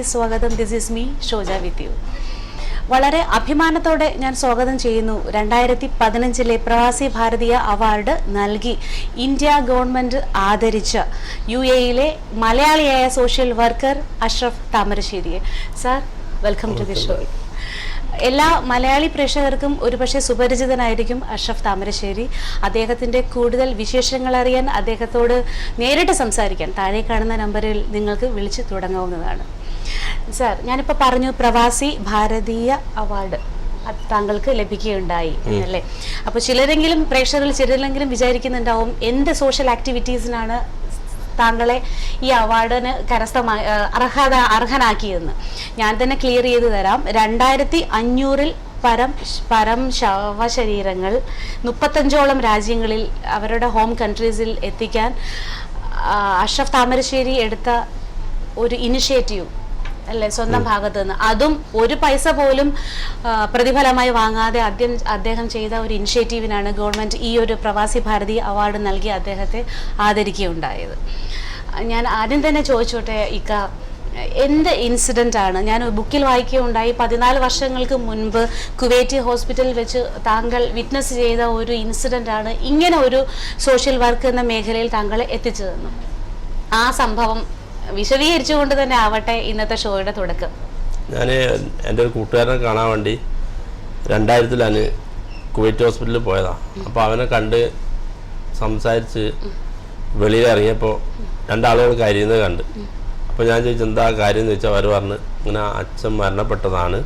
ലേക്ക് സ്വാഗതം. This is me Shoja with you. വളരെ അഭിമാനത്തോടെ ഞാൻ സ്വാഗതം ചെയ്യുന്നു. 2015 പ്രവാസി ഭാരതീയ അവാർഡ് നൽകി ഇന്ത്യ ഗവൺമെൻറ് ആദരിച്ച UAE മലയാളിയായ സോഷ്യൽ വർക്കർ അഷ്റഫ് താമരശ്ശേരിയെ. Sir, welcome to the show. എല്ലാ മലയാളി പ്രേക്ഷകർക്കും ഒരുപക്ഷെ സുപരിചിതനായിരിക്കും അഷ്റഫ് താമരശ്ശേരി. അദ്ദേഹത്തിൻ്റെ കൂടുതൽ വിശേഷങ്ങൾ അറിയാൻ, അദ്ദേഹത്തോട് നേരിട്ട് സംസാരിക്കാൻ താഴെ കാണുന്ന നമ്പറിൽ നിങ്ങൾക്ക് വിളിച്ച് തുടങ്ങാവുന്നതാണ്. സാർ, ഞാനിപ്പോൾ പറഞ്ഞു പ്രവാസി ഭാരതീയ അവാർഡ് താങ്കൾക്ക് ലഭിക്കുകയുണ്ടായി എന്നല്ലേ. അപ്പോൾ ചിലരെങ്കിലും പ്രേക്ഷകരിൽ ചിലരെങ്കിലും വിചാരിക്കുന്നുണ്ടാവും എന്ത് സോഷ്യൽ ആക്ടിവിറ്റീസിനാണ് താങ്കളെ ഈ അവാർഡിന് അർഹനാക്കിയെന്ന്. ഞാൻ തന്നെ ക്ലിയർ ചെയ്ത് തരാം. 2500-ൽ പരം ശവശരീരങ്ങൾ 35ഓളം രാജ്യങ്ങളിൽ അവരുടെ ഹോം കൺട്രീസിൽ എത്തിക്കാൻ അഷ്റഫ് താമരശ്ശേരി എടുത്ത ഒരു ഇനിഷ്യേറ്റീവ് അല്ലേ, സ്വന്തം ഭാഗത്ത് നിന്ന്, അതും ഒരു പൈസ പോലും പ്രതിഫലമായി വാങ്ങാതെ അദ്ദേഹം ചെയ്ത ഒരു ഇനിഷ്യേറ്റീവിനാണ് ഗവൺമെൻറ് ഈ ഒരു പ്രവാസി ഭാരതീയ അവാർഡ് നൽകി അദ്ദേഹത്തെ ആദരിക്കുകയുണ്ടായത്. ഞാൻ ആദ്യം തന്നെ ചോദിച്ചോട്ടെ, ഇക്ക, എന്ത് ഇൻസിഡൻ്റ് ആണ്? ഞാൻ ബുക്കിൽ വായിക്കുകയുണ്ടായി 14 വർഷങ്ങൾക്ക് മുൻപ് കുവൈറ്റ് ഹോസ്പിറ്റലിൽ വെച്ച് താങ്കൾ വിറ്റ്നസ് ചെയ്ത ഒരു ഇൻസിഡൻ്റ് ആണ് ഇങ്ങനെ ഒരു സോഷ്യൽ വർക്ക് എന്ന മേഖലയിൽ താങ്കളെ എത്തിച്ചതെന്നും. ആ സംഭവം വിശദീകരിച്ചുകൊണ്ട് തന്നെ ആവട്ടെ ഇന്നത്തെ ഷോയുടെ തുടക്കം. ഞാൻ എൻ്റെ ഒരു കൂട്ടുകാരനെ കാണാൻ വേണ്ടി 2000-ലാണ് കുവൈറ്റ് ഹോസ്പിറ്റലിൽ പോയതാണ്. അപ്പോൾ അവനെ കണ്ട് സംസാരിച്ച് വെളിയിൽ ഇറങ്ങിയപ്പോൾ 2 ആളുകൾ കരയുന്നത് കണ്ട്. അപ്പോൾ ഞാൻ ചോദിച്ചു എന്താ കാര്യം എന്ന് ചോദിച്ചാൽ അവർ പറഞ്ഞ് ഇങ്ങനെ അച്ഛൻ മരണപ്പെട്ടതാണ്,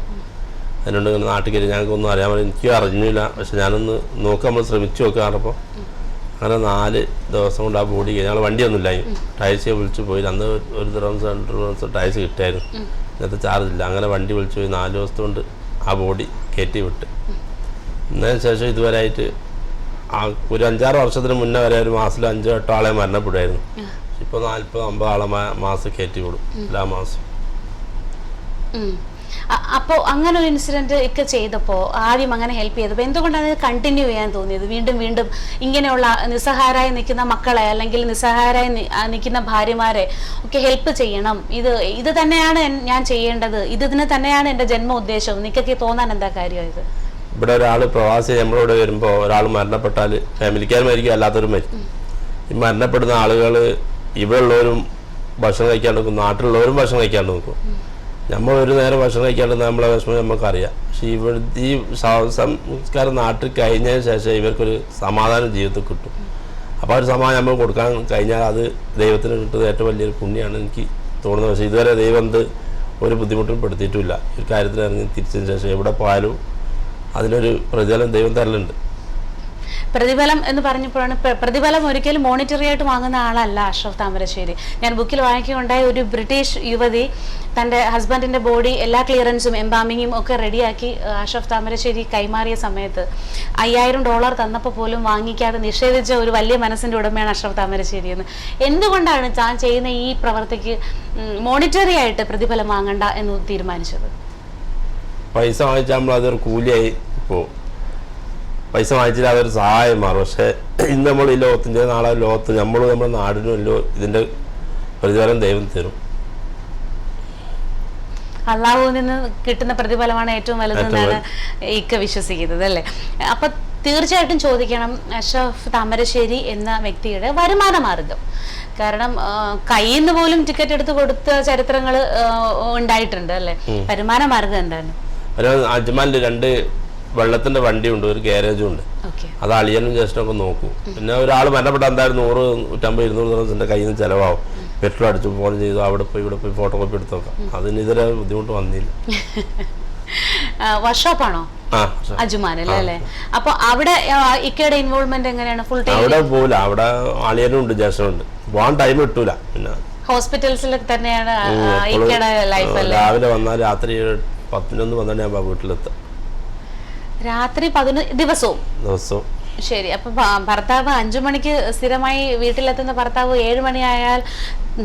അതിനോട് ഇങ്ങനെ നാട്ടിൽ കയറി ഞങ്ങൾക്കൊന്നും അറിയാൻ പറ്റില്ല, എനിക്കും അറിഞ്ഞില്ല, പക്ഷെ ഞാനൊന്ന് നോക്കാൻ നമ്മൾ ശ്രമിച്ചു നോക്കാറപ്പോൾ അങ്ങനെ 4 ദിവസം കൊണ്ട് ആ ബോഡി ഞങ്ങൾ വണ്ടിയൊന്നുമില്ല, ടാക്സിയെ വിളിച്ച് പോയി. അന്ന് ഒരു ദിവസം ടാക്സി കിട്ടിയായിരുന്നു, ഇന്നത്തെ ചാർജ് ഇല്ല. അങ്ങനെ വണ്ടി വിളിച്ച് പോയി 4 ദിവസം കൊണ്ട് ആ ബോഡി കയറ്റി വിട്ട്. എന്നതിന് ശേഷം ഇതുവരെ ആയിട്ട് ഒരു 5-6 വർഷത്തിന് മുന്നേ വരെ ഒരു മാസത്തിൽ 5-8 ആളെ മരണപ്പെടുമായിരുന്നു. ഇപ്പോൾ 40-50 ആളെ മാസം കയറ്റി വിടും എല്ലാ മാസം. അപ്പോൾ അങ്ങനെ ഒരു ഇൻസിഡന്റ് ഒക്കെ ചെയ്തപ്പോൾ ആദ്യം അങ്ങനെ ഹെൽപ്പ് ചെയ്തപ്പോൾ എന്തുകൊണ്ടാണ് കണ്ടിന്യൂ ചെയ്യാൻ തോന്നിയത്? വീണ്ടും വീണ്ടും ഇങ്ങനെയുള്ള നിസ്സഹായരായി നിൽക്കുന്ന മക്കളെ അല്ലെങ്കിൽ നിസ്സഹായരായി നിൽക്കുന്ന ഭാര്യമാരെ ഒക്കെ ഹെൽപ്പ് ചെയ്യണം, ഇത് തന്നെയാണ് ഞാൻ ചെയ്യേണ്ടത്, ഇതിന് തന്നെയാണ് എൻ്റെ ജന്മ ഉദ്ദേശം, നിനക്കൊക്കെ തോന്നാൻ എന്താ കാര്യം? ഇത് ഇവിടെ ഒരാൾ പ്രവാസി നമ്മളോട് വരുമ്പോൾ ഒരാൾ മരണപ്പെട്ടാൽ ഫാമിലിക്കാർ മരിക്കും, അല്ലാത്തവരും മരിക്കും. ഈ മരണപ്പെടുന്ന ആളുകൾ ഇവിടെ ഉള്ളവരും ഭക്ഷണം കഴിക്കാണ്ട് നിൽക്കും, നാട്ടിലുള്ളവരും ഭക്ഷണം കഴിക്കാണ്ട് നിൽക്കും. നമ്മൾ ഒരു നേരം ഭക്ഷണം കഴിക്കാണ്ട് നമ്മളെ വിഷമം നമുക്കറിയാം. പക്ഷെ ഈ സംസ്കാരം നാട്ടിൽ കഴിഞ്ഞതിന് ശേഷം ഇവർക്കൊരു സമാധാനം ജീവിതത്തിൽ കിട്ടും. അപ്പോൾ ഒരു സമാധാനം നമ്മൾ കൊടുക്കാൻ കഴിഞ്ഞാൽ അത് ദൈവത്തിന് കിട്ടുന്നത് ഏറ്റവും വലിയൊരു പുണ്യമാണ് എനിക്ക് തോന്നുന്നത്. പക്ഷേ ഇതുവരെ ദൈവം ഒരു ബുദ്ധിമുട്ടും പെടുത്തിയിട്ടുമില്ല. ഒരു കാര്യത്തിൽ ഇറങ്ങി തിരിച്ചതിന് ശേഷം എവിടെ പോയാലും അതിനൊരു പ്രതിഫലം ദൈവം തരലുണ്ട്. പ്രതിഫലം എന്ന് പറഞ്ഞപ്പോഴാണ്, പ്രതിഫലം ഒരിക്കലും മോണിറ്ററി ആയിട്ട് വാങ്ങുന്ന ആളല്ല അഷ്റഫ് താമരശ്ശേരി. ഞാൻ ബുക്കിൽ വായിക്കുകയുണ്ടായ ഒരു ബ്രിട്ടീഷ് യുവതി തൻ്റെ ഹസ്ബൻഡിൻ്റെ ബോഡി എല്ലാ ക്ലിയറൻസും എംബാമിങ്ങും ഒക്കെ റെഡിയാക്കി അഷ്റഫ് താമരശ്ശേരി കൈമാറിയ സമയത്ത് $5000 തന്നപ്പോൾ പോലും വാങ്ങിക്കാതെ നിഷേധിച്ച ഒരു വലിയ മനസ്സിൻ്റെ ഉടമയാണ് അഷ്റഫ് താമരശ്ശേരി എന്ന്. എന്തുകൊണ്ടാണ് താൻ ചെയ്യുന്ന ഈ പ്രവർത്തിക്ക് മോണിറ്ററി ആയിട്ട് പ്രതിഫലം വാങ്ങണ്ട എന്ന് തീരുമാനിച്ചത്? പൈസ വാങ്ങിച്ചാൽ നമ്മൾ അതൊരു കൂലിയായി പോകും. പൈസ വാങ്ങിച്ചാൽ അതൊരു സഹായം മാറും. പക്ഷേ ഇന്ന് നമ്മൾ ഈ ലോകത്തിൻ്റെ നാളെ ലോകത്ത് നമ്മുടെ നാടിനുമല്ലോ ഇതിൻ്റെ പ്രതിഫലം ദൈവം തരും. അള്ളാഹുവിൽ നിന്ന് കിട്ടുന്ന പ്രതിഫലമാണ് ഏറ്റവും വലുതെന്നാണ് ഇക്ക വിശ്വസിക്കുന്നത് അല്ലേ. അപ്പം തീർച്ചയായിട്ടും ചോദിക്കണം, അഷ്റഫ് താമരശ്ശേരി എന്ന വ്യക്തിയുടെ വരുമാന മാർഗം. കാരണം കയ്യിൽ നിന്ന് പോലും ടിക്കറ്റ് എടുത്ത് കൊടുത്ത ചരിത്രങ്ങൾ ഉണ്ടായിട്ടുണ്ട് അല്ലേ. വരുമാന മാർഗം എന്താണ്? അജ്മാനിൽ 2 വെള്ളത്തിന്റെ വണ്ടിയുണ്ട്, ഒരു ഗ്യാരേജും ഉണ്ട്. അത് അളിയനും ജ്യേഷ്ഠനൊക്കെ നോക്കും. പിന്നെ ഒരാൾ മരണപ്പെട്ട എന്തായാലും 100-150-200 കയ്യിൽ നിന്ന് ചിലവാകും. പെട്രോൾ അടിച്ചു, ഫോൺ ചെയ്തു, അവിടെ പോയി ഇവിടെ പോയി ഫോട്ടോ കോപ്പി എടുത്ത് നോക്കാം. അതിന് ഇതുവരെ ബുദ്ധിമുട്ട് വന്നില്ല. വർക്ക്ഷോപ്പാണോ അജ്മാനിൽ അല്ലേ? അപ്പൊ അവിടെ ഇക്കയുടെ ഇൻവോൾവ്മെന്റ് എങ്ങനെയാണ്? ഫുൾ ടൈം അവിടെ പോകില്ല, അവിടെ അളിയനും ഉണ്ട്, ജ്യേഷ്ഠനുണ്ട്, പോകാൻ ടൈം കിട്ടൂല. പിന്നെ ഹോസ്പിറ്റൽസിൽ തന്നെയാണ് ഇക്കയുടെ ലൈഫ് അല്ലേ. രാവിലെ വന്നാൽ രാത്രി 10-11 ഞാൻ വീട്ടിലെത്താം. രാത്രി 11 ദിവസവും? ശരി. അപ്പൊ ഭർത്താവ് 5 മണിക്ക് സ്ഥിരമായി വീട്ടിലെത്തുന്ന ഭർത്താവ് 7 മണിയായാൽ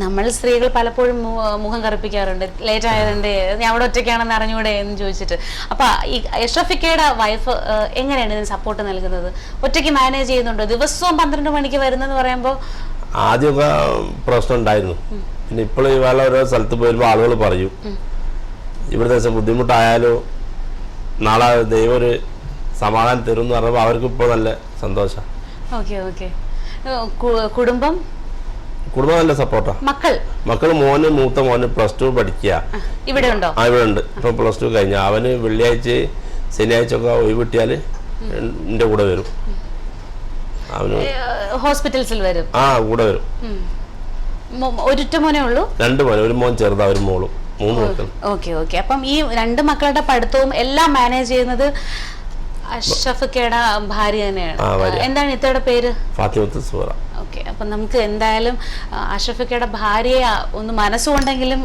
നമ്മൾ സ്ത്രീകൾ പലപ്പോഴും മുഖം കറുപ്പിക്കാറുണ്ട്, ലേറ്റ് ആയതുകൊണ്ട് ഞാൻ അവിടെ ഒറ്റയ്ക്കാണെന്ന് അറിഞ്ഞൂടെ എന്ന് ചോദിച്ചിട്ട്. അപ്പൊ ഈ അഷ്റഫിക്കയുടെ വൈഫ് എങ്ങനെയാണ് ഇതിന് സപ്പോർട്ട് നൽകുന്നത്? ഒറ്റയ്ക്ക് മാനേജ് ചെയ്യുന്നുണ്ടോ? ദിവസവും 12 മണിക്ക് വരുന്നെന്ന് പറയുമ്പോൾ ആദ്യമൊക്കെ പ്രശ്നം ഉണ്ടായിരുന്നു. പിന്നെ ഇപ്പോൾ ഇവാളെ ഓരോ സ്ഥലത്ത് പോയപ്പോൾ ആളുകൾ പറയും ഇവിടുത്തെ ബുദ്ധിമുട്ടായാലും നാളെ ദൈവം ഒരു സമാധാനം തരും എന്ന് പറയുമ്പോൾ അവർക്ക് ഇപ്പോൾ നല്ല സന്തോഷം. Okay okay. കുടുംബം നല്ല സപ്പോർട്ടാ. മക്കള് മൂത്ത മോന് +2 പഠിക്കുക. ഇവിടെ ഉണ്ടോ? ഇവിടെ ഉണ്ട്. ഇപ്പൊ +2 കഴിഞ്ഞ. അവന് വെള്ളിയാഴ്ച ശനിയാഴ്ച ഒക്കെ ഒഴിവ് കിട്ടിയാല് എന്റെ കൂടെ വരും. അവന് ഹോസ്പിറ്റൽസിൽ വരും. കൂടെ വരും. ഒരൊറ്റ മോനേ ഉള്ളൂ? 2 മോനെ, ഒരു മോൻ ചെറുതാ, ഒരു മോളും, 3 മക്കൾ. Okay okay. അപ്പം ഈ 2 മക്കളുടെ പഠിത്തവും എല്ലാം മാനേജ് ചെയ്യുന്നത് അഷ്റഫിക്കയുടെ ഭാര്യ തന്നെയാണ്. എന്താണ് ഇത്തയുടെ പേര്? ഫാത്തിമത്ത് സുഹറ. ഓക്കെ. അപ്പം നമുക്ക് എന്തായാലും അഷ്റഫിക്കയുടെ ഭാര്യയെ ഒന്ന് മനസ്സുകൊണ്ടെങ്കിലും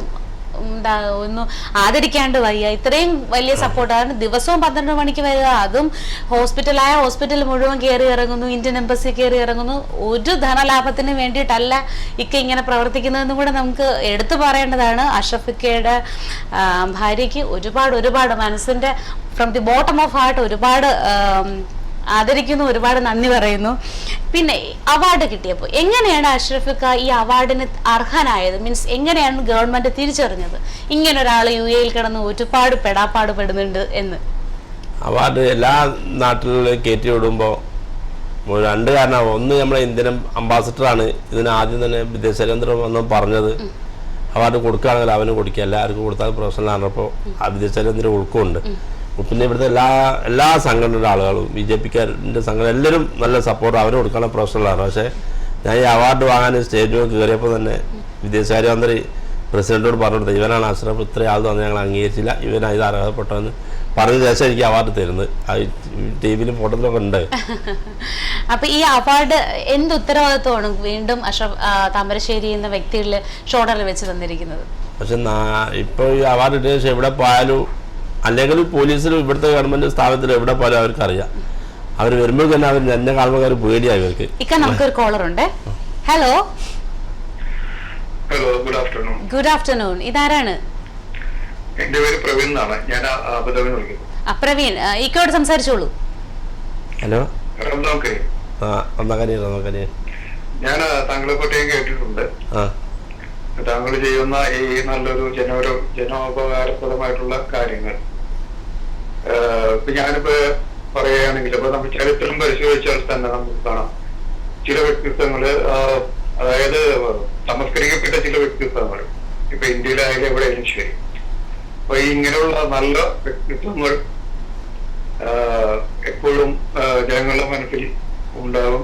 ഒന്ന് ആദരിക്കാണ്ട് വയ്യ. ഇത്രയും വലിയ സപ്പോർട്ടാണ്. ദിവസവും 12 മണിക്ക് വരിക, അതും ഹോസ്പിറ്റൽ മുഴുവൻ കയറി ഇറങ്ങുന്നു, ഇന്ത്യൻ എംബസി കയറി ഇറങ്ങുന്നു. ഒരു ധനലാഭത്തിന് വേണ്ടിയിട്ടല്ല ഇങ്ങനെ പ്രവർത്തിക്കുന്നതെന്നും കൂടെ നമുക്ക് എടുത്തു പറയേണ്ടതാണ്. അഷ്റഫിക്കയുടെ ഭാര്യയ്ക്ക് ഒരുപാട് മനസ്സിന്റെ from the bottom of heart ഒരുപാട് ആദരിക്കുന്നു, ഒരുപാട് നന്ദി പറയുന്നു. പിന്നെ അവാർഡ് കിട്ടിയപ്പോൾ എങ്ങനെയാണ് അഷ്റഫിക്ക ഈ അവാർഡിന് അർഹനായത്? മീൻസ് എങ്ങനെയാണ് ഗവൺമെന്റ് തിരിച്ചറിഞ്ഞത് ഇങ്ങനെ ഒരാൾ UAE കിടന്ന് ഒരുപാട് പെടാപ്പാടുപെടുന്നുണ്ട് എന്ന്? അവാർഡ് എല്ലാ നാട്ടിലും കയറ്റി വിടുമ്പോൾ 2 കാരണമാണ്. ഒന്ന്, നമ്മളെ ഇന്ത്യൻ അംബാസിഡറാണ് ഇതിന് ആദ്യം തന്നെ വിദേശകാര്യമന്ത്രി വന്ന് പറഞ്ഞത് അവാർഡ് കൊടുക്കുകയാണെങ്കിൽ അവന് കൊടുക്കുക, എല്ലാവർക്കും കൊടുത്താൽ പ്രൊഫഷണൽ ആണപ്പോൾ ആ വിദേശകാര്യമന്ത്രി ഉൾക്കുണ്ട്. പിന്നെ ഇവിടുത്തെ എല്ലാ സംഘടനയുടെ ആളുകളും BJPക്കാരുടെ സംഘടന എല്ലാവരും നല്ല സപ്പോർട്ട് അവന് കൊടുക്കാനുള്ള പ്രൊഫഷണലാണ്. പക്ഷേ ഞാൻ ഈ അവാർഡ് വാങ്ങാൻ സ്റ്റേജിൽ കയറിയപ്പോൾ തന്നെ വിദേശകാര്യമന്ത്രി പ്രസിഡന്റോട് പറഞ്ഞിട്ട് ഇവനാണ് അഷ്റഫ്, ഇത്രയും ആൾ തന്നെ ഞങ്ങൾ അംഗീകരിച്ചില്ല, ഇവനാണ് ഇത് അർഹതപ്പെട്ടതെന്ന് പറഞ്ഞ ശേഷം എനിക്ക് അവാർഡ് തരുന്നത്. ടിവിയിലും ഫോട്ടോത്തിലൊക്കെ ഉണ്ട്. അപ്പൊ ഈ അവാർഡ് എന്ത് ഉത്തരവാദിത്വമാണ് വീണ്ടും അഷ്റഫ് താമരശ്ശേരി എന്ന വ്യക്തിയുടെ ഷോൾഡറിൽ വെച്ച് തന്നിരിക്കുന്നത്? പക്ഷെ ഇപ്പോൾ ഈ അവാർഡ് കിട്ടിയ ശേഷം എവിടെ പോയാലും, അല്ലെങ്കിൽ പോലീസിലും ഇവിടുത്തെ ഗവൺമെന്റ് സ്ഥാപനത്തിൽ എവിടെ പോലും അവർക്കറിയാം. അവർ വരുമ്പോൾ തന്നെ അവർ എന്നെ കാണുമ്പോൾ അവർ പേടിയായി അവർക്ക്. നമുക്കൊരു കോളർ ഉണ്ട്. Hello good afternoon. ഇതാരാണ്? എന്റെ പേര് പ്രവീൺ എന്നാണ്. ഞാൻ അബുദാബിയിൽ നിന്ന് വിളിക്കുന്നു. പ്രവീൺ, ഇക്കോട് സംസാരിച്ചോളൂ. ഹലോ. ഞാൻ താങ്കളെ പറ്റിയും കേട്ടിട്ടുണ്ട്. താങ്കൾ ചെയ്യുന്ന ഈ നല്ലൊരു ജനോപകാരപ്രദമായിട്ടുള്ള കാര്യങ്ങൾ. ഇപ്പൊ ഞാനിപ്പോ പറയുകയാണെങ്കിൽ ഇപ്പൊ നമ്മൾ ചരിത്രം പരിശോധിച്ചാൽ തന്നെ നമുക്ക് കാണാം ചില വ്യക്തിത്വങ്ങള്, അതായത് സംസ്കരിക്കപ്പെട്ട ചില വ്യക്തിത്വങ്ങൾ ഇപ്പൊ ഇന്ത്യയിലായാലും എവിടെയായാലും ശരി. അപ്പൊ ഇങ്ങനെയുള്ള നല്ല വ്യക്തിത്വങ്ങൾ എപ്പോഴും ജനങ്ങളുടെ മനസ്സിൽ ഉണ്ടാവും.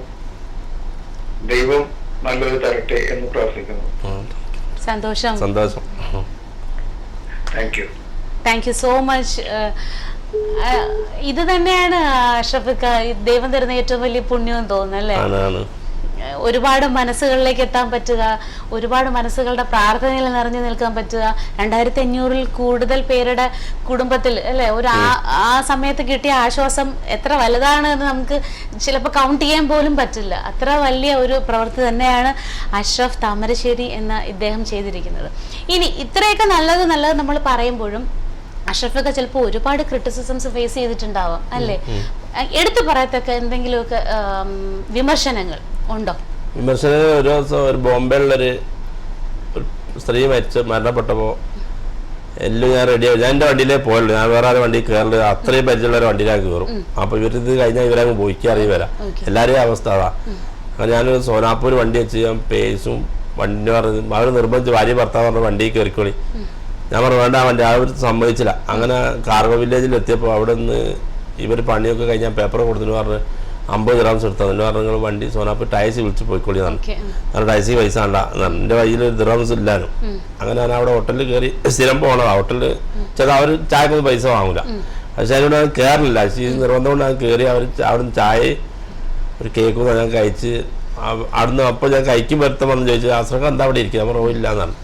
ദൈവം നല്ലത് തരട്ടെ എന്ന് പ്രാർത്ഥിക്കുന്നു. സന്തോഷം. Thank you so much. ഇത് തന്നെയാണ് അഷ്റഫിക്ക ദൈവം തരുന്ന ഏറ്റവും വലിയ പുണ്യം തോന്നുന്നല്ലേ? ഒരുപാട് മനസ്സുകളിലേക്ക് എത്താൻ പറ്റുക, ഒരുപാട് മനസ്സുകളുടെ പ്രാർത്ഥനയിൽ നിറഞ്ഞു നിൽക്കാൻ പറ്റുക. 2500-ൽ കൂടുതൽ പേരുടെ കുടുംബത്തിൽ അല്ലെ ആ സമയത്ത് കിട്ടിയ ആശ്വാസം എത്ര വലുതാണ് എന്ന് നമുക്ക് ചിലപ്പോൾ കൗണ്ട് ചെയ്യാൻ പോലും പറ്റില്ല. അത്ര വലിയ ഒരു പ്രവൃത്തി തന്നെയാണ് അഷ്റഫ് താമരശ്ശേരി എന്ന ഇദ്ദേഹം ചെയ്തിരിക്കുന്നത്. ഇനി ഇത്രയൊക്കെ നല്ലത് നമ്മൾ പറയുമ്പോഴും അഷ്റഫൊക്കെ ചിലപ്പോൾ ഒരുപാട് ക്രിറ്റിസിസംസ് ഫേസ് ചെയ്തിട്ടുണ്ടാവാം അല്ലേ? എടുത്തു പറയത്തക്ക എന്തെങ്കിലുമൊക്കെ വിമർശനങ്ങൾ ഉണ്ടോ? വിമർശനം ഒരു ദിവസം ഒരു ബോംബെയിലുള്ളൊരു സ്ത്രീ മരണപ്പെട്ടപ്പോൾ എല്ലാം ഞാൻ റെഡിയാവും. ഞാൻ എൻ്റെ വണ്ടിയിലേ പോയുള്ളൂ, ഞാൻ വേറെ ആരും വണ്ടി കയറില്ല. അത്രയും പരിചയമുള്ള ഒരു വണ്ടിയിലാണ് കയറും. അപ്പോൾ ഇവരിത് കഴിഞ്ഞാൽ ഇവരങ്ങ് പോയിക്കറിയ വരാം. എല്ലാവരെയും അവസ്ഥ അതാ. ഞാനൊരു സോനാപ്പൂർ വണ്ടി വെച്ച് ഞാൻ പേസും വണ്ടി പറഞ്ഞ് അവർ നിർബന്ധിച്ച് ഭാര്യ ഭർത്താവ് പറഞ്ഞ വണ്ടിയിൽ കയറിക്കോളി. ഞാൻ പറഞ്ഞു വേണ്ട, വണ്ടി അവർ സമ്മതിച്ചില്ല. അങ്ങനെ കാർഗോ വില്ലേജിൽ എത്തിയപ്പോൾ അവിടെ നിന്ന് ഇവർ പണിയൊക്കെ കഴിഞ്ഞാൽ പേപ്പർ കൊടുത്തിട്ട് പറഞ്ഞ് 50 ദിർഹംസ് എടുത്തു. എന്നിട്ട് പറഞ്ഞു നിങ്ങൾ വണ്ടി സോനാപ്പ് ടാക്സി വിളിച്ച് പോയിക്കോളിയാണ്. കാരണം ടാക്സി പൈസ വേണ്ട, എൻ്റെ കയ്യിൽ ദിർഹംസ് ഇല്ലാനും. അങ്ങനെ ഞാൻ അവിടെ ഹോട്ടലിൽ കയറി സ്ഥിരം പോകണതാണ്. ഹോട്ടലിൽ ചില അവർ ചായക്കൊന്നും പൈസ വാങ്ങില്ല. പക്ഷെ അതിനോട് ഞാൻ കയറില്ല. നിർബന്ധം കൊണ്ട് ഞാൻ കയറി അവിടെ നിന്ന് ചായ ഒരു കേക്കും ഞാൻ കഴിച്ച് അവിടുന്ന്. അപ്പോൾ ഞാൻ കഴിക്കും വരുത്തം വന്ന് ചോദിച്ചു അസ്രക്ക എന്താ അവിടെ ഇരിക്കുക? അപ്പോൾ ഇല്ല എന്നാണ്.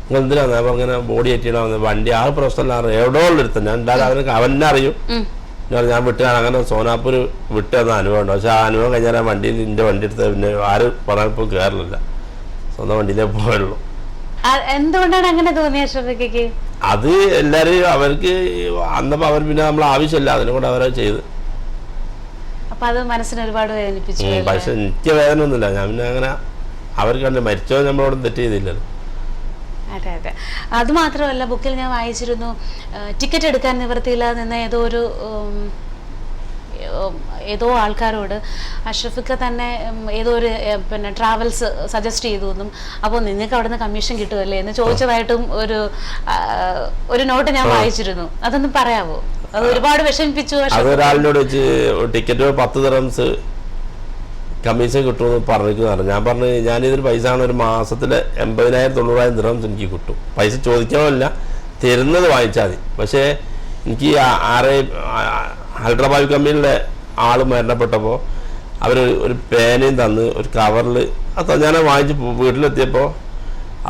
നിങ്ങൾ എന്തിനാണ്? ഞാൻ അങ്ങനെ ബോഡി ഏറ്റിയിടാൻ വണ്ടി ആ പ്രശ്നമല്ല, എവിടെയോ ഉള്ളെടുത്ത ഞാൻ എന്തായാലും അവനെ അറിയും. ഞാൻ വിട്ടാണ്. അങ്ങനെ സോനാപ്പൂർ വിട്ടെന്ന അനുഭവം ഉണ്ട്. പക്ഷെ ആ അനുഭവം കഴിഞ്ഞാൽ ആ വണ്ടിയിൽ എൻ്റെ വണ്ടി എടുത്ത് പിന്നെ ആര് പറഞ്ഞപ്പോൾ കയറില്ല, സ്വന്തം വണ്ടിയിലേ പോയുള്ളൂ. എന്തുകൊണ്ടാണ് അങ്ങനെ തോന്നിയത്? അത് എല്ലാവരും അവർക്ക് അന്നപ്പോൾ അവർ പിന്നെ നമ്മൾ ആവശ്യമില്ല, അതിനെക്കൊണ്ട് അവരത് ചെയ്ത്. പക്ഷെ എനിക്ക് വേദന ഒന്നുമില്ല. ഞാൻ പിന്നെ അങ്ങനെ അവർക്കല്ലേ മരിച്ചോ നമ്മളോട് തെറ്റ് ചെയ്തില്ലല്ലോ. അതെ അതെ. അത് മാത്രമല്ല, ബുക്കിൽ ഞാൻ വായിച്ചിരുന്നു, ടിക്കറ്റ് എടുക്കാൻ നിവൃത്തിയില്ല നിന്ന് ഏതോ ആൾക്കാരോട് അഷ്റഫിക്ക തന്നെ ഏതോ ഒരു പിന്നെ ട്രാവൽസ് സജസ്റ്റ് ചെയ്തു എന്നും, അപ്പോൾ നിങ്ങൾക്ക് അവിടെ നിന്ന് കമ്മീഷൻ കിട്ടുമല്ലേ എന്ന് ചോദിച്ചതായിട്ടും ഒരു നോട്ട് ഞാൻ വായിച്ചിരുന്നു. അതൊന്നും പറയാവോ? അത് ഒരുപാട് വിഷമിപ്പിച്ചു. അതൊരാളിനോട് വെച്ച് ടിക്കറ്റ് 10 ദിർഹംസ് കമ്മീഷൻ കിട്ടുമെന്ന് പറഞ്ഞിരിക്കുന്നതാണ്. ഞാൻ പറഞ്ഞു, ഞാനിതിന് പൈസ ആണ് ഒരു മാസത്തിൽ 80,000-90,000 ദിർഹംസ് എനിക്ക് കിട്ടും. പൈസ ചോദിക്കാമല്ല, തരുന്നത് വാങ്ങിച്ചാൽ മതി. പക്ഷേ എനിക്ക് ഹൈദരാബാദ് കമ്പനിയുടെ ആൾ മരണപ്പെട്ടപ്പോൾ അവർ ഒരു പേനയും തന്ന് ഒരു കവറിൽ ഞാൻ വാങ്ങിച്ച് വീട്ടിലെത്തിയപ്പോൾ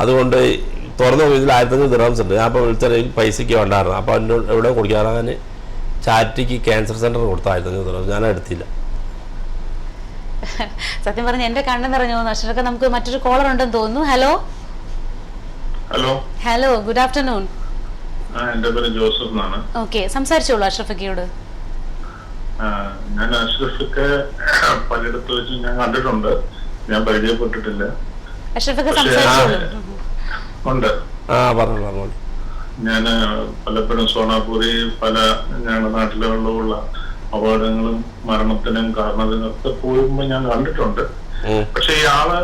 അതുകൊണ്ട് തുറന്നു പോയതിൽ 1500 ദിർഹംസ് ഉണ്ട്. ഞാൻ അപ്പോൾ വിളിച്ചാൽ പൈസയ്ക്ക് വേണ്ടായിരുന്നു. അപ്പോൾ എന്നോട് എവിടെ കൊടുക്കാതെ ഞാൻ ചാരിറ്റിക്ക് ക്യാൻസർ സെൻ്റർ കൊടുത്ത 1500 ദിർഹംസ് ഞാൻ എടുത്തില്ല. സത്യം പറഞ്ഞ എന്റെ കണ്ണ് നിറഞ്ഞു പോകുന്നു. അഷ്റഫിക്ക, നമുക്ക് മറ്റൊരു കോളർ ഉണ്ടെന്ന് തോന്നുന്നു. Hello hello, good afternoon. എന്റെ പേര് ജോസഫ് എന്നാണ്. ഓക്കെ, സംസാരിച്ചോളൂ അഷ്റഫിക്കയോട്. ഞാൻ അഷ്റഫിക്ക പലയിടത്ത് വെച്ച് ഞാൻ കണ്ടിട്ടുണ്ട്, ഞാൻ പരിചയപ്പെട്ടിട്ടില്ല. അഷ്റഫിക്ക സംസാരിച്ചോളൂ. ഉണ്ട്. പറഞ്ഞു. ഞാൻ പലപ്പോഴും സോണാപൂരി പല ഞങ്ങളുടെ നാട്ടിലുള്ള അപകടങ്ങളും മരണത്തിനും കാരണത്തിനൊക്കെ പോകുമ്പോ ഞാൻ കണ്ടിട്ടുണ്ട്. പക്ഷെ ഇയാള്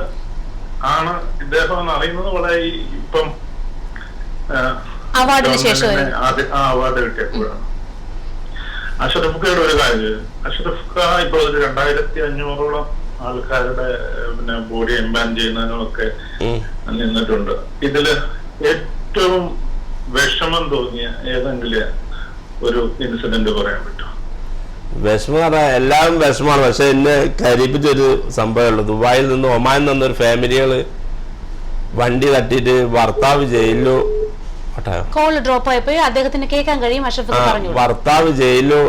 ഇദ്ദേഹം എന്ന് അറിയുന്നത് വളരെ ഇപ്പം അവാർഡ് കിട്ടിയപ്പോഴാണ്. അഷ്റഫിക്കയുടെ ഒരു കാര്യം, അഷ്റഫിക്ക ഇപ്പൊ ഒരു 2500-ഓളം ആൾക്കാരുടെ പിന്നെ ബോഡി എംബാൻ ചെയ്യുന്നതിനൊക്കെ നിന്നിട്ടുണ്ട്. ഇതില് ഏറ്റവും വിഷമം തോന്നിയ ഏതെങ്കിലും ഒരു ഇൻസിഡന്റ് പറയാൻ പറ്റുമോ? വിഷമം പറഞ്ഞാൽ എല്ലാവരും വിഷമമാണ്. പക്ഷെ എന്നെ കരിപ്പിച്ചൊരു സംഭവമുള്ളൂ. ദുബായിൽ നിന്ന് ഒമാനിൽ നിന്നൊരു ഫാമിലികൾ വണ്ടി തട്ടിയിട്ട് ഭർത്താവ് ജയിലിലോ ഭർത്താവ് ജയിലിലോ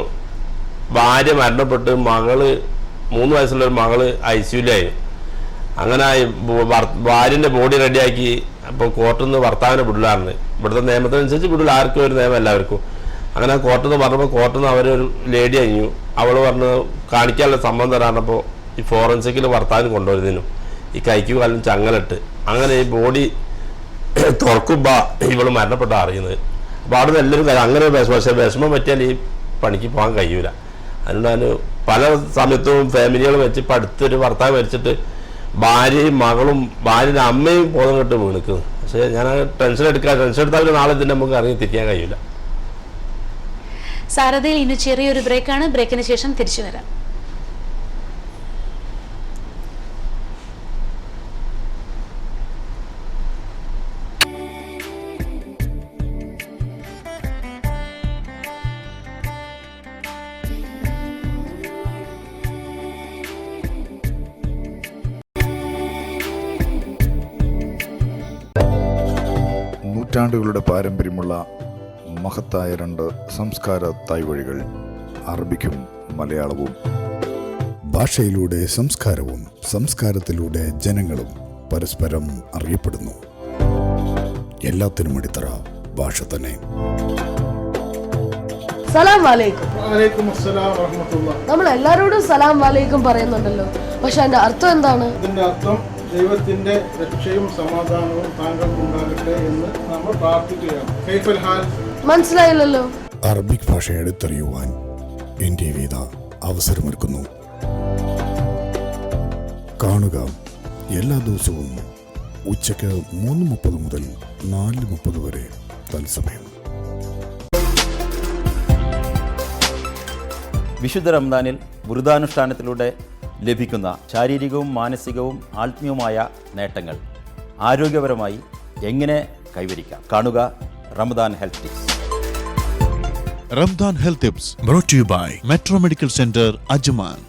ഭാര്യ മരണപ്പെട്ട് മകള് 3 വയസ്സുള്ള ഒരു മകള് ICUലായി. അങ്ങനെ ഭാര്യന്റെ ബോഡി റെഡിയാക്കി. അപ്പോൾ കോർട്ടിൽ നിന്ന് ഭർത്താവിനെ വിടില്ലായിരുന്നു. ഇവിടുത്തെ നിയമത്തിനനുസരിച്ച് വിടില്ല, ആർക്കും ഒരു നിയമം എല്ലാവർക്കും. അങ്ങനെ കോർട്ടിൽ നിന്ന് പറഞ്ഞപ്പോൾ കോർട്ടിൽ നിന്ന് അവരൊരു ലേഡി അഞ്ഞു. അവൾ പറഞ്ഞ് കാണിക്കാനുള്ള സംഭവം തരാനപ്പോൾ ഈ ഫോറൻസിക്കിൽ ഭർത്താവിന് കൊണ്ടുവരുന്നതിനു ഈ കൈക്കും കാലും ചങ്ങലിട്ട് അങ്ങനെ ഈ ബോഡി തുറക്കുമ്പോൾ ഇവൾ മരണപ്പെട്ട അറിയുന്നത്. അപ്പോൾ അവിടെ നിന്ന് എല്ലാവരും അങ്ങനെ പക്ഷേ വിഷമം പറ്റിയാൽ ഈ പണിക്ക് പോകാൻ കഴിയൂല. അതുകൊണ്ട് ഞാൻ പല സമയത്തും ഫാമിലികൾ വെച്ച് ഇപ്പം അടുത്തൊരു ഭർത്താവ് മരിച്ചിട്ട് ഭാര്യയും മകളും ഭാര്യയുടെ അമ്മയും ബോധം കെട്ട് വീണിക്കുന്നു. പക്ഷേ ഞാൻ ടെൻഷൻ എടുത്താൽ നാളെ ഇതിൻ്റെ നമുക്ക് ഇറങ്ങി തിരിക്കാൻ കഴിയില്ല. സാരഥയിൽ ഇനി ചെറിയൊരു ബ്രേക്കാണ്. ബ്രേക്കിന് ശേഷം തിരിച്ചു വരാം. നൂറ്റാണ്ടുകളുടെ പാരമ്പര്യമുള്ള മഹത്തായ 2 സംസ്കാര തായ്വഴികൾ, അറബിക്കും മലയാളവും. ഭാഷയിലൂടെ സംസ്കാരവും സംസ്കാരത്തിലൂടെ ജനങ്ങളും പരസ്പരം അറിയപ്പെടുന്നു. എല്ലാത്തിനും അടിത്തറ ഭാഷ തന്നെ. സലാം വലൈക്കും. നമ്മൾ എല്ലാരോടും സലാം വലൈക്കും പറയുന്നുണ്ടല്ലോ, പക്ഷെ അതിന്റെ അർത്ഥം എന്താണ്? ഇതിന്റെ അർത്ഥം ദൈവത്തിന്റെ രക്ഷയും സമാധാനവും താങ്കൾക്കുണ്ടാകട്ടെ എന്ന് നമ്മൾ പ്രാർത്ഥിക്കുകയാണ്. മനസ്സിലായില്ലല്ലോ. അറബിക് ഭാഷ എടുത്തറിയുവാൻ NTV അവസരമൊരുക്കുന്നു. കാണുക എല്ലാ ദിവസവും ഉച്ചയ്ക്ക് 3:30 മുതൽ 4:30 വരെ തത്സമയം. വിശുദ്ധ റംദാനിൽ വ്രതാനുഷ്ഠാനത്തിലൂടെ ലഭിക്കുന്ന ശാരീരികവും മാനസികവും ആത്മീയവുമായ നേട്ടങ്ങൾ ആരോഗ്യപരമായി എങ്ങനെ കൈവരിക്കാം? കാണുക Ramadan health tips. Ramadan Health Tips brought to you by Metro Medical Center, Ajman.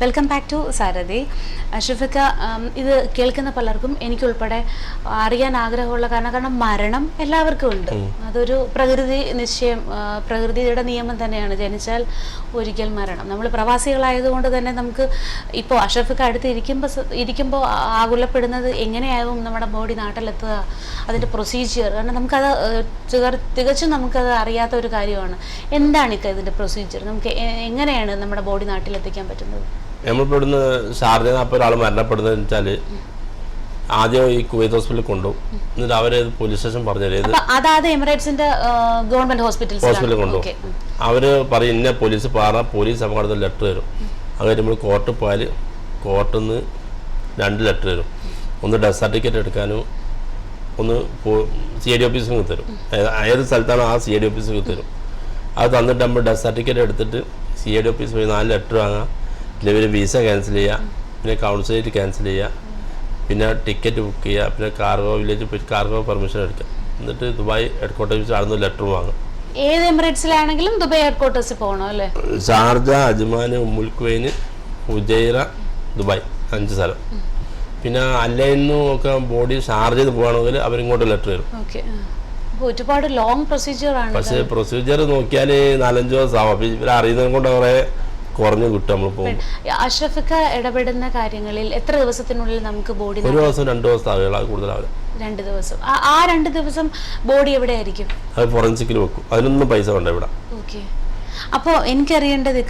Welcome back to Sarathi. ഷിഫിക്ക, ഇത് കേൾക്കുന്ന പലർക്കും എനിക്കുൾപ്പെടെ അറിയാൻ ആഗ്രഹമുള്ള കാരണം മരണം എല്ലാവർക്കും ഉണ്ട്. അതൊരു പ്രകൃതി നിശ്ചയം, പ്രകൃതിയുടെ നിയമം തന്നെയാണ്. ജനിച്ചാൽ ഒരിക്കൽ മരണം. നമ്മൾ പ്രവാസികളായതുകൊണ്ട് തന്നെ നമുക്ക് ഇപ്പോൾ അഷ്റഫിക്ക അടുത്ത് ഇരിക്കുമ്പോൾ ആകുലപ്പെടുന്നത് എങ്ങനെയാവും നമ്മുടെ ബോഡി നാട്ടിലെത്തുക, അതിൻ്റെ പ്രൊസീജിയർ. കാരണം നമുക്കത് തികച്ചും നമുക്കത് അറിയാത്ത ഒരു കാര്യമാണ്. എന്താണ് ഇതിൻ്റെ പ്രൊസീജിയർ? നമുക്ക് എങ്ങനെയാണ് നമ്മുടെ ബോഡി നാട്ടിലെത്തിക്കാൻ പറ്റുന്നത്? നമ്മളിപ്പോൾ ഇവിടുന്ന് ഷാർജ അപ്പോൾ ഒരാൾ മരണപ്പെടുന്നതെന്ന് വെച്ചാൽ ആദ്യം ഈ കുവൈത്ത് ഹോസ്പിറ്റലിൽ കൊണ്ടുപോകും. എന്നിട്ട് അവരെ പോലീസ് സ്റ്റേഷൻ പറഞ്ഞത് അതായത് എമിറേറ്റ്സിന്റെ ഗവൺമെന്റ് ഹോസ്പിറ്റലിൽ കൊണ്ടുപോകും. അവര് പറയും ഇന്ന പോലീസ് പോലീസ് അപകടത്തിൽ ലെറ്റർ തരും. അത് നമ്മൾ കോർട്ടിൽ പോയാൽ കോർട്ടിൽ നിന്ന് 2 ലെറ്റർ തരും. ഒന്ന് ഡെത്ത് സർട്ടിഫിക്കറ്റ് എടുക്കാനും ഒന്ന് CID ഓഫീസിൽ തരും. ഏത് സ്ഥലത്താണോ ആ CID ഓഫീസിൽ തരും. അത് തന്നിട്ട് നമ്മൾ ഡെത്ത് സർട്ടിഫിക്കറ്റ് എടുത്തിട്ട് CID ഓഫീസിൽ പോയി 4 ലെറ്റർ വാങ്ങാം. പിന്നെ ഇവർ വിസ ക്യാൻസൽ ചെയ്യുക, പിന്നെ കൗൺസിലേറ്റ് ക്യാൻസൽ ചെയ്യുക, പിന്നെ ടിക്കറ്റ് ബുക്ക് ചെയ്യുക, പിന്നെ കാർഗോ വില്ലേജിൽ പോയി കാർഗോ പെർമിഷൻ എടുക്കുക. എന്നിട്ട് ദുബായ് ഹെഡ്ക്വാർട്ടേഴ്സ് അവിടെ ലെറ്റർ വാങ്ങും. ഏത് എമിറേറ്റ്സിലാണെങ്കിലും ദുബായ് ഹെഡ്ക്വാർട്ടേഴ്സിൽ പോകണം അല്ലേ? ഷാർജ, അജ്മാൻ, ഉമ്മുൽ ഖുവൈൻ, ഹുജൈറ, ദുബായ് 5 സ്ഥലം. പിന്നെ അല്ലൈനും ഒക്കെ ബോഡി ഷാർജയിൽ പോകുകയാണെങ്കിൽ അവരിങ്ങോട്ട് ലെറ്റർ തരും. ഒരുപാട് ലോങ് പ്രൊസീജിയർ ആണ്. പക്ഷേ പ്രൊസീജിയർ നോക്കിയാൽ 4-5 ദിവസം ആവും. അപ്പം ഇവർ അറിയുന്നത് കൊണ്ട് കുറേ കുറഞ്ഞു കിട്ടും. നമ്മൾ പോകും. അഷ്റഫിക്ക ഇടപെടുന്ന കാര്യങ്ങളിൽ എത്ര ദിവസത്തിനുള്ളിൽ നമുക്ക് ബോഡി? 1 ദിവസം 2 ദിവസം ആവുക, കൂടുതലാവില്ല. 2 ദിവസം. ആ 2 ദിവസം ബോഡി എവിടെയായിരിക്കും? അത് ഫോറൻസിക്കിൽ വെക്കും. അതിനൊന്നും പൈസ വേണ്ട ഇവിടെ. ഓക്കെ. അപ്പോൾ എനിക്കറിയേണ്ടത്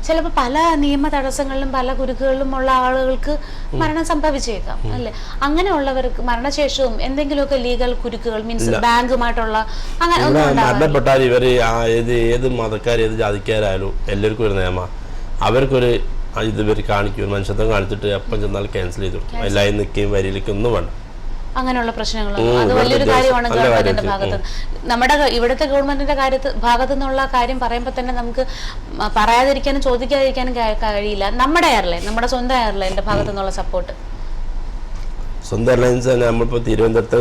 ചിലപ്പോൾ പല നിയമ തടസ്സങ്ങളിലും പല കുരുക്കുകളിലും ഉള്ള ആളുകൾക്ക് മരണം സംഭവിച്ചേക്കാം അല്ലേ? അങ്ങനെയുള്ളവർക്ക് മരണശേഷവും എന്തെങ്കിലുമൊക്കെ ലീഗൽ കുരുക്കുകൾ, മീൻസ് ബാങ്കുമായിട്ടുള്ള അങ്ങനെ മരണപ്പെട്ടാൽ ഇവർ ഏത് മതക്കാർ ഏത് ജാതിക്കാരായാലും എല്ലാവർക്കും ഒരു നിയമ. അവർക്കൊരു ഇത് ഇവർ കാണിക്കും, മനുഷ്യത്വം കാണിച്ചിട്ട് എപ്പം ചെന്നാൽ ക്യാൻസൽ ചെയ്തു എല്ലാവരും നിൽക്കുകയും വരിയിലേക്കും ഒന്നും വേണ്ട. അങ്ങനെയുള്ള പ്രശ്നങ്ങളും അത് വലിയൊരു കാര്യമാണ് ഗവൺമെന്റിന്റെ ഭാഗത്ത്. നമ്മുടെ ഇവിടുത്തെ ഗവൺമെന്റിന്റെ ഭാഗത്തു നിന്നുള്ള കാര്യം പറയുമ്പോൾ തന്നെ നമുക്ക് പറയാതിരിക്കാനും ചോദിക്കാതിരിക്കാനും കഴിയില്ല. നമ്മുടെ എയർലൈൻ, നമ്മുടെ സ്വന്തം എയർലൈനിന്റെ ഭാഗത്തു നിന്നുള്ള സപ്പോർട്ട്. സ്വന്തം എയർലൈൻസ് തന്നെ നമ്മളിപ്പോൾ തിരുവനന്തപുരത്ത്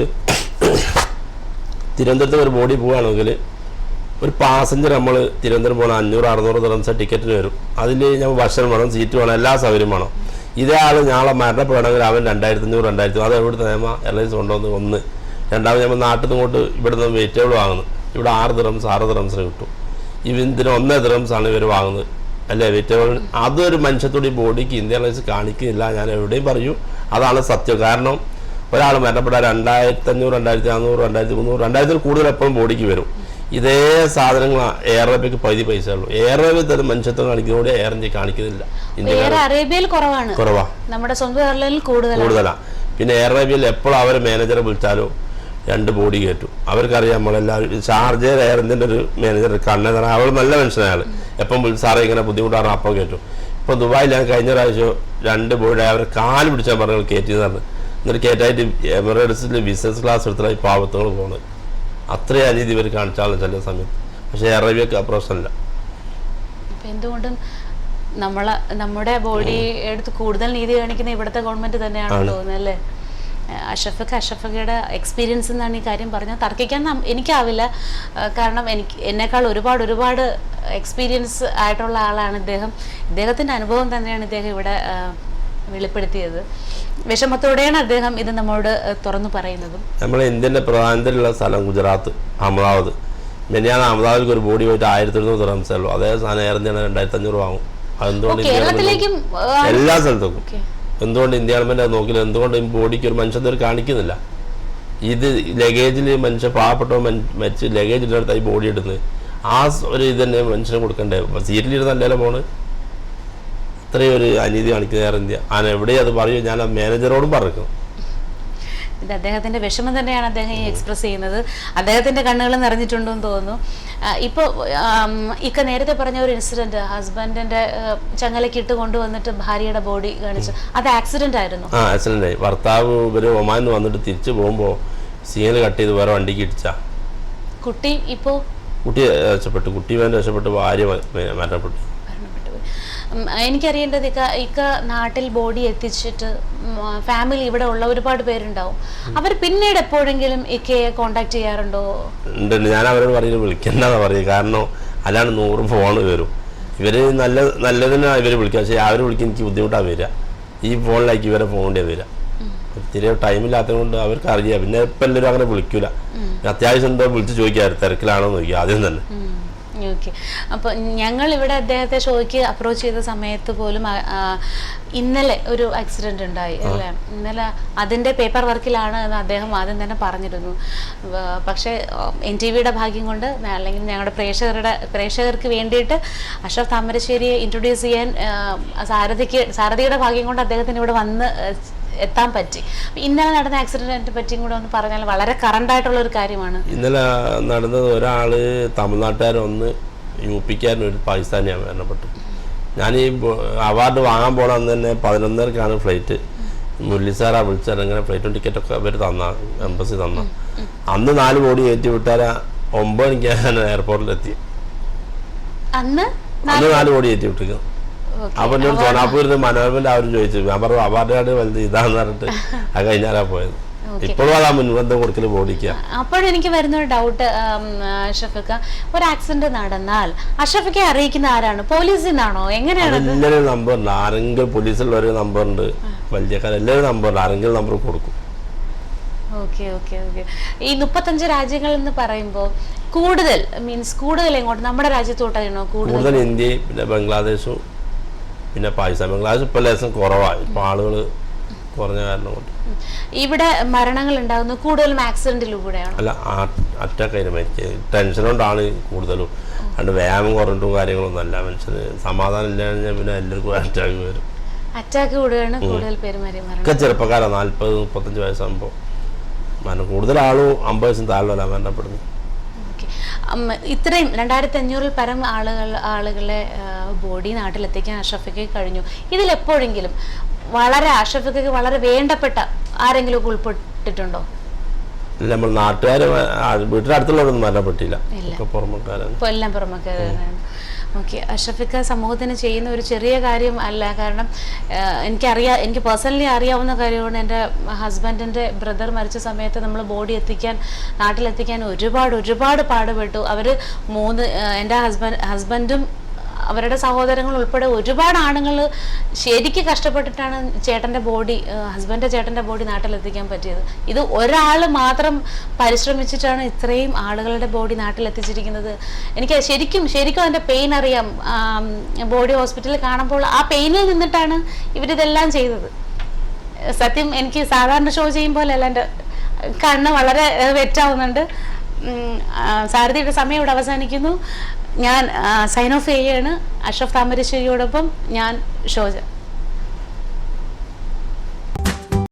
ഒരു ബോഡി പോവുകയാണെങ്കിൽ ഒരു പാസഞ്ചർ നമ്മൾ തിരുവനന്തപുരം പോകണം 500-600 ദിർഹംസ് ടിക്കറ്റിന് വരും. അതിൽ നമ്മൾ ഭക്ഷണം വേണം, സീറ്റ് വേണം, എല്ലാ സൗകര്യം വേണം. ഇതേ ആൾ നാളെ മരണപ്പെടണമെങ്കിൽ അവൻ 2500-2000 അത് എവിടുത്തെ നിയമ എയർലൈൻസ് കൊണ്ടുവന്ന് 1. രണ്ടാമത് നമ്മൾ നാട്ടിൽ നിന്ന് കൊണ്ട് ഇവിടുന്ന് വെജിറ്റബിൾ വാങ്ങുന്നത്. ഇവിടെ 6 ദിർഹംസിന് കിട്ടും. ഇതിന് 1 ദിർഹംസാണ് ഇവർ വാങ്ങുന്നത് അല്ലേ വെജിറ്റബിൾ. അതൊരു മനുഷ്യത്തോടെ ബോഡിക്ക് ഇന്ത്യ എയർലൈൻസ് കാണിക്കുന്നില്ല. ഞാൻ എവിടെയും പറയൂ, അതാണ് സത്യം. കാരണം ഒരാൾ മരണപ്പെടാൻ 2500, 2400, 2300, 2000 കൂടുതൽ എപ്പോഴും ബോഡിക്ക് വരും. ഇതേ സാധനങ്ങൾ എയർ അറേബ്യക്ക് പകുതി പൈസ ഉള്ളൂ. എയർ അറേബ്യ തന്നെ മനുഷ്യത്വം കാണിക്കുന്നതോടെ എയർ ഇന്ത്യ കാണിക്കുന്നില്ല. കുറവാ, നമ്മുടെ സ്വന്തം എയർലൈനിൽ കൂടുതലാണ്. പിന്നെ എയർ അറേബ്യയിൽ എപ്പോഴും അവരെ മാനേജറെ വിളിച്ചാലോ 2 ബോഡി കയറ്റും. അവർക്കറിയാം നമ്മളെല്ലാവരും. ഷാർജയിൽ എയർ ഇന്ത്യൻ്റെ ഒരു മാനേജർ കണ്ണെന്ന് പറഞ്ഞാൽ അവൾ നല്ല മനുഷ്യനാണ്. എപ്പം സാറേ ഇങ്ങനെ ബുദ്ധിമുട്ടാണ് അപ്പം കയറ്റും. ഇപ്പോൾ ദുബായിൽ ഞാൻ കഴിഞ്ഞ പ്രാവശ്യം 2 ബോഡി അവരെ കാല് പിടിച്ചാൽ പറഞ്ഞാൽ കയറ്റിയതാണ്. എന്നിട്ട് കയറ്റായിട്ട് എമിറേറ്റ്സിൽ ബിസിനസ് ക്ലാസ് എടുത്തിട്ടാണ് ഈ പാവത്തുകൾ പോകുന്നത്. അത്രയും അനീതി ഇവർ കാണിച്ചാലും ചില സമയത്ത്. പക്ഷേ എയർ അറേബ്യക്ക് ആ പ്രശ്നമില്ല. എന്തുകൊണ്ടും നമ്മുടെ ബോഡി എടുത്ത് കൂടുതൽ നീതി കാണിക്കുന്ന ഇവിടുത്തെ ഗവൺമെന്റ് തന്നെയാണെന്ന് തോന്നുന്നത് അല്ലേ? അഷ്റഫിക്കയുടെ എക്സ്പീരിയൻസ് എന്നാണ് ഈ കാര്യം പറഞ്ഞാൽ തർക്കിക്കാൻ എനിക്കാവില്ല. കാരണം എന്നേക്കാൾ ഒരുപാട് എക്സ്പീരിയൻസ് ആയിട്ടുള്ള ആളാണ് ഇദ്ദേഹം. ഇദ്ദേഹത്തിൻ്റെ അനുഭവം തന്നെയാണ് ഇദ്ദേഹം ഇവിടെ വെളിപ്പെടുത്തിയത്. വിഷമത്തോടെയാണ് അദ്ദേഹം ഇത് നമ്മോട് തുറന്നു പറയുന്നതും. നമ്മളെ ഇന്ത്യൻ്റെ പ്രധാനത്തിലുള്ള സ്ഥലം ഗുജറാത്ത്, അഹമ്മദാബാദ്. ഞാൻ അഹമ്മദാബാദിലേക്ക് ഒരു ബോഡി പോയിട്ട് 1700 ദിർഹംസേ ഉള്ളൂ. അതേ സാധനം എയർ ഇന്ത്യയാണ് 2500 വാങ്ങും. അതെന്തുകൊണ്ട് എല്ലാ സ്ഥലത്തേക്കും എന്തുകൊണ്ട് ഇന്ത്യ ഗവൺമെൻറ് അത് നോക്കില്ല? എന്തുകൊണ്ട് ഈ ബോഡിക്ക് ഒരു മനുഷ്യത്വം കാണിക്കുന്നില്ല? ഇത് ലഗേജിൽ മനുഷ്യ പാവപ്പെട്ട മരിച്ച് ലഗേജിൻ്റെ അടുത്തായി ബോഡി ഇടുന്നത് ആ ഒരു ഇത് തന്നെ മനുഷ്യനെ കൊടുക്കണ്ടേ? സീറ്റിലിരുന്നല്ലോ പോണ്. ഇത്രയും ഒരു അനീതി കാണിക്കുന്ന എയർ ഇന്ത്യ. ഞാൻ എവിടെയും അത് പറയൂ, ഞാൻ മാനേജറോടും പറഞ്ഞു. ഇത് അദ്ദേഹത്തിൻ്റെ വിഷമം തന്നെയാണ് അദ്ദേഹം ഈ എക്സ്പ്രസ് ചെയ്യുന്നത്. അദ്ദേഹത്തിൻ്റെ കണ്ണുകൾ നിറഞ്ഞിട്ടുണ്ടെന്ന് തോന്നുന്നു. ഇപ്പോൾ നേരത്തെ പറഞ്ഞ ഒരു ഇൻസിഡൻറ്റ്, ഹസ്ബൻഡിൻ്റെ ചങ്ങലക്കിട്ട് കൊണ്ടുവന്നിട്ട് ഭാര്യയുടെ ബോഡി കാണിച്ചു, അത് ആക്സിഡൻ്റ് ആയിരുന്നു. ആക്സിഡൻ്റ് ആയി. ഭർത്താവ് ഇവര് ഒമാനിൽ നിന്ന് വന്നിട്ട് തിരിച്ചു പോകുമ്പോൾ സിഗ്നൽ കട്ട് ചെയ്ത് വേറെ വണ്ടിക്ക് ഇടിച്ചാ. കുട്ടി രക്ഷപ്പെട്ടു. കുട്ടി വേണ്ട രക്ഷപ്പെട്ടു. ഭാര്യ മരണപ്പെട്ടു. എനിക്കറിയേണ്ടത് ഇക്ക നാട്ടിൽ ബോഡി എത്തിച്ചിട്ട് ഫാമിലി ഇവിടെ ഉള്ള ഒരുപാട് പേരുണ്ടാവും. അവർ പിന്നീട് എപ്പോഴെങ്കിലും ഇക്കയെ കോണ്ടാക്ട് ചെയ്യാറുണ്ടോ? ഉണ്ട്. ഞാൻ അവരോട് പറയുന്നത് വിളിക്കണ്ടെന്ന് പറയും. കാരണം അല്ലാണ്ട് 100 ഫോൺ വരും. ഇവര് നല്ലതിനാണ് ഇവര് വിളിക്കുക. പക്ഷേ അവർ വിളിക്കാൻ എനിക്ക് ബുദ്ധിമുട്ടാണ് വരിക. ഈ ഫോണിലേക്ക് ഇവരെ ഫോണിൻ്റെ വരിക. ഒത്തിരി ടൈമില്ലാത്തത് കൊണ്ട് അവർക്ക് അറിയാം. പിന്നെ ഇപ്പം എല്ലാവരും അങ്ങനെ വിളിക്കൂല. അത്യാവശ്യം എന്തോ വിളിച്ച് ചോദിക്കാറ് തിരക്കിലാണോ എന്ന് ചോദിക്കുക ആദ്യം തന്നെ. ഓക്കെ. അപ്പോൾ ഞങ്ങൾ ഇവിടെ അദ്ദേഹത്തെ ഷോയ്ക്ക് അപ്രോച്ച് ചെയ്ത സമയത്ത് പോലും ഇന്നലെ ഒരു ആക്സിഡന്റ് ഉണ്ടായി അല്ലേ? ഇന്നലെ അതിൻ്റെ പേപ്പർ വർക്കിലാണ് എന്ന് അദ്ദേഹം ആദ്യം തന്നെ പറഞ്ഞിരുന്നു. പക്ഷേ NTVയുടെ ഭാഗ്യം കൊണ്ട് അല്ലെങ്കിൽ ഞങ്ങളുടെ പ്രേക്ഷകർക്ക് വേണ്ടിയിട്ട് അഷ്റഫ് താമരശ്ശേരിയെ ഇൻട്രൊഡ്യൂസ് ചെയ്യാൻ സാരഥിയുടെ ഭാഗ്യം കൊണ്ട് അദ്ദേഹത്തിന് ഇവിടെ വന്ന് എത്താൻ പറ്റി. ഇന്നലെ നടന്ന ആക്സിഡന്റിനെ പറ്റിയും കൂടെ ഒന്ന് പറഞ്ഞാൽ വളരെ കറണ്ട് ആയിട്ടുള്ള ഒരു കാര്യമാണ്. ഇന്നലെ നടന്നത് ഒരാള് തമിഴ്നാട്ടുകാരൻ, ഒന്ന് UP-ക്കാരൻ, ഒരു പാകിസ്ഥാനിയാണ് മരണപ്പെട്ടു. ഞാൻ ഈ അവാർഡ് വാങ്ങാൻ പോകണം അന്ന് തന്നെ 11:30-ക്കാണ് ഫ്ലൈറ്റ്. മുരളിസാറാ വിളിച്ചാൽ അങ്ങനെ ഫ്ലൈറ്റും ടിക്കറ്റൊക്കെ അവർ എംബസി തന്ന. അന്ന് 4 കോടി കയറ്റി വിട്ടാൽ 9 മണിക്ക് ഞാൻ എയർപോർട്ടിലെത്തി. അന്ന് 4 കോടി കയറ്റി വിട്ടിരിക്കുന്നു. അപ്പൊ എന്നോട് സോനാപൂരിൽ മനോരമന്റെ അവരും ചോദിച്ചു. ഞാൻ പറഞ്ഞു അവാർഡ് കാർഡ് വലുത് ഇതാന്ന് പറഞ്ഞിട്ട് അത് കഴിഞ്ഞാലാ പോയത്. ഇപ്പോഴും അതാ മുൻബന്ധം കൊടുക്കൽ ബോഡിക്കുക. അപ്പോഴെനിക്ക് വരുന്ന ഒരു ഡൗട്ട്, അഷ്റഫിക്ക, ഒരു ആക്സിഡന്റ് നടന്നാൽ അഷ്റഫിക്കെ അറിയിക്കുന്ന ആരാണ്? പോലീസിൽ നിന്നാണോ? എങ്ങനെയാണ്? എല്ലാവരും നമ്പറുണ്ട്. ആരെങ്കിലും പോലീസിലുള്ളൊരു നമ്പറുണ്ട്, വലിയക്കാർ എല്ലാവരും നമ്പറുണ്ട്. ആരെങ്കിലും നമ്പർ കൊടുക്കും. Okay okay okay. ഈ 35 രാജ്യങ്ങൾ എന്ന് പറയുമ്പോൾ കൂടുതൽ എങ്ങോട്ട്? നമ്മുടെ രാജ്യത്തോട്ടാണോ കൂടുതൽ? ഇന്ത്യ, പിന്നെ ബംഗ്ലാദേശും, പിന്നെ പാകിസ്ഥാൻ. ബംഗ്ലാദേശ് ഇപ്പം ലേശം കുറവാണ്. ഇപ്പം ആളുകൾ കുറഞ്ഞ കാരണം കൊണ്ട്. ഇവിടെ മരണങ്ങൾ ഉണ്ടാകുന്നത് കൂടുതലും ആക്സിഡന്റിലൂടെയാണ്? അല്ല, അറ്റാക്ക് ആയിട്ട് മരിക്കുക. ടെൻഷൻ കൊണ്ടാണ് കൂടുതലും. അതുകൊണ്ട് വ്യായാമം കുറഞ്ഞിട്ടും കാര്യങ്ങളൊന്നും അല്ല. മനുഷ്യന് സമാധാനം ഇല്ലാതെ പിന്നെ എല്ലാവർക്കും അറ്റാക്ക് വരും. അറ്റാക്ക് കൂടുകയാണ് കൂടുതൽ പേര് മരണം. ഒക്കെ ചെറുപ്പക്കാരാണ്. 40-35 വയസ്സാകുമ്പോൾ മരണം. കൂടുതൽ ആളും 50 വയസ്സിന് താഴെയല്ല മരണപ്പെടുന്നു. ഇത്രയും 2500-ൽ പരം ആളുകളെ ബോഡി നാട്ടിലെത്തിക്കാൻ അഷ്റഫിക്ക് കഴിഞ്ഞു. ഇതിലെപ്പോഴെങ്കിലും അഷ്റഫിക്ക് വളരെ വേണ്ടപ്പെട്ട ആരെങ്കിലും ഉൾപ്പെട്ടിട്ടുണ്ടോ? ഇല്ല, നമ്മൾ നാട്ടുകാർ വീട്ടിനടുത്തുള്ളവരൊന്നും മരണപ്പെട്ടില്ല. പുറമക്കാരാണ്. എല്ലാം പുറമക്കാരാണ്. ഓക്കെ. അഷ്റഫിക്ക സമൂഹത്തിന് ചെയ്യുന്ന ഒരു ചെറിയ കാര്യം അല്ല. കാരണം എനിക്ക് പേഴ്സണലി അറിയാവുന്ന കാര്യമാണ്. എൻ്റെ ഹസ്ബൻഡിൻ്റെ ബ്രദർ മരിച്ച സമയത്ത് നമ്മൾ ബോഡി നാട്ടിലെത്തിക്കാൻ ഒരുപാട് പാടുപെട്ടു. എൻ്റെ ഹസ്ബൻഡും അവരുടെ സഹോദരങ്ങൾ ഉൾപ്പെടെ ഒരുപാട് ആണുങ്ങൾ ശരിക്കും കഷ്ടപ്പെട്ടിട്ടാണ് ഹസ്ബൻഡിൻ്റെ ചേട്ടൻ്റെ ബോഡി നാട്ടിലെത്തിക്കാൻ പറ്റിയത്. ഇത് ഒരാൾ മാത്രം പരിശ്രമിച്ചിട്ടാണ് ഇത്രയും ആളുകളുടെ ബോഡി നാട്ടിലെത്തിച്ചിരിക്കുന്നത്. എനിക്ക് ശരിക്കും അതിൻ്റെ പെയിൻ അറിയാം. ബോഡി ഹോസ്പിറ്റലിൽ കാണുമ്പോൾ ആ പെയിനിൽ നിന്നിട്ടാണ് ഇവരിതെല്ലാം ചെയ്തത്. സത്യം എനിക്ക് സാധാരണ ഷോ ചെയ്യുമ്പോൾ അല്ല, എൻ്റെ കണ്ണ് വളരെ വെറ്റാവുന്നുണ്ട്. സാരഥിയുടെ സമയം ഇവിടെ അവസാനിക്കുന്നു. ഞാൻ സൈൻ ഓഫ് ചെയ്യാണ്. അഷ്റഫ് താമരശ്ശേരിയോടൊപ്പം ഞാൻ ഷോജ.